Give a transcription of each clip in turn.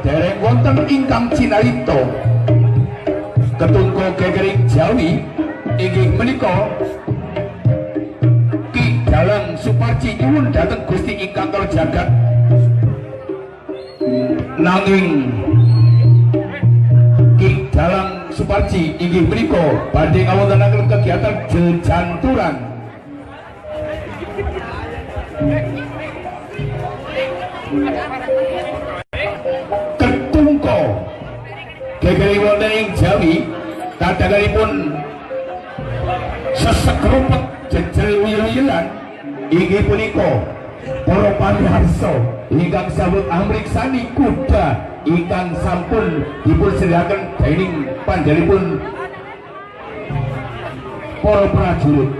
dereng wonten ingkang cinarita ketungko gegering Jawi inggih menika Ki Dalang Suparji nyuwun dhateng Gusti ingkang kala jagat nanging Ki Dalang Suparji inggih menika badhe ngawontenaken kegiatan jejanturan ketungko gegering wonten ing Jawi kadangipun sesekrupet jejel wilayah inggih punika para pamiharsa ingkang sabut amriksani kuda ingkang sampun dipun sediaken dening panjenenganipun para prajurit.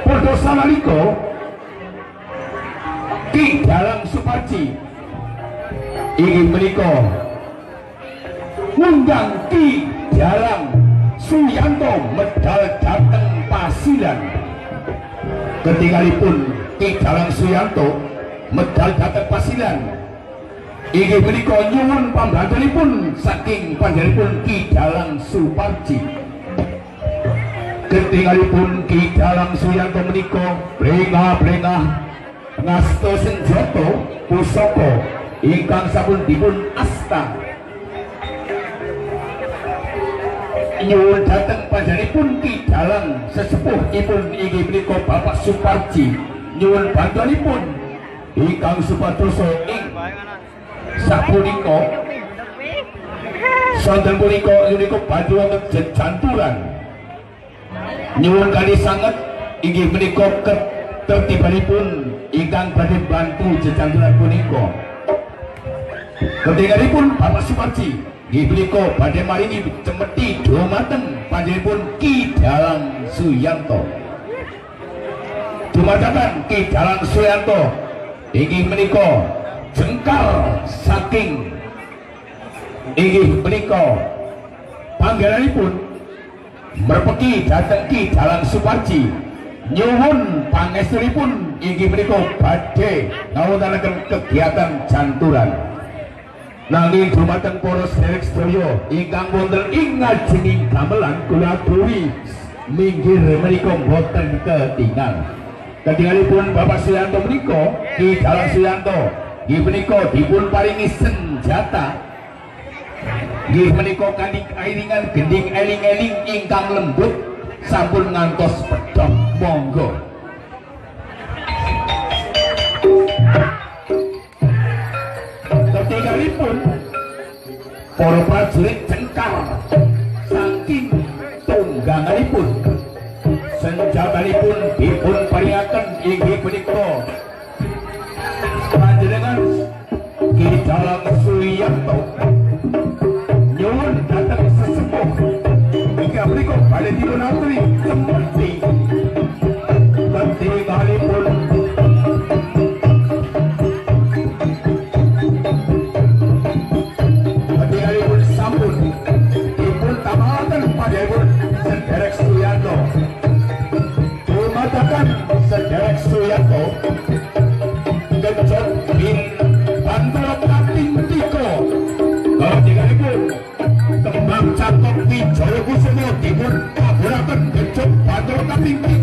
Padha samalika Ki Dalang Suparji inggih menika ngundang Ki Dalang Suyanto medal dhateng Pasilan. Ketingalipun Ki Dalang Suyanto medal dhateng Pasilan inggih menika nyuwun pambrantanipun saking panjenenganipun Ki Dalang Suparji. Ketingalipun Ki Dalang Suyanto menika brengah-brengah ngasta senjata pusaka ingkang sampun dipun asta nyuwun dhateng panjenenganipun Ki Dalang sesepuhipun inggih menika Bapak Suparji nyuwun bantuanipun ingkang supadosa ing sapunika sonten punika menika badhe wonten jejanturan nyuwun kali sanget inggih menika ketertibanipun ingkang badhe bantu jejanturan punika. Ketingalipun Bapak Suparji inggih menika badhe maringi cemeti dhumateng panjenenganipun Ki Dalang Suyanto. Dumadakan Ki Dalang Suyanto inggih menika jengkar saking inggih menika panggenanipun merpeki dhateng Ki Dalang Suparji nyuwun pangestunipun inggih menika badhe ngawontenaken kegiatan janturan. Nanging dumateng para sedherek sedaya ingkang wonten ing ngajenging gamelan kula aturi minggir menika boten ketingal. Ketingalipun Bapak Suyanto menika Ki Dalang Suyanto inggih menika dipun paringi senjata inggih menika kanthi iringan gending eling-eling ingkang lembut sampun ngantos pedhot monggo. Ketingalipun para prajurit jengkar saking tungganganipun senjatanipun dipun paringaken inggih menika panjenengan Ki Dalang Suyanto nyuwun dhateng sesepuh inggih menika badhe dipun aturi cemeti ketingalipun sampun dipun tamahaken panjenenganipun Sederek Suyanto. Dumadakan Sederek Suyanto ngejot bin Bandara Kaping 3 ketingalipun Kembang Catok Wijaya Kusuma dipun kaburaken ngejot Bandara Kaping 3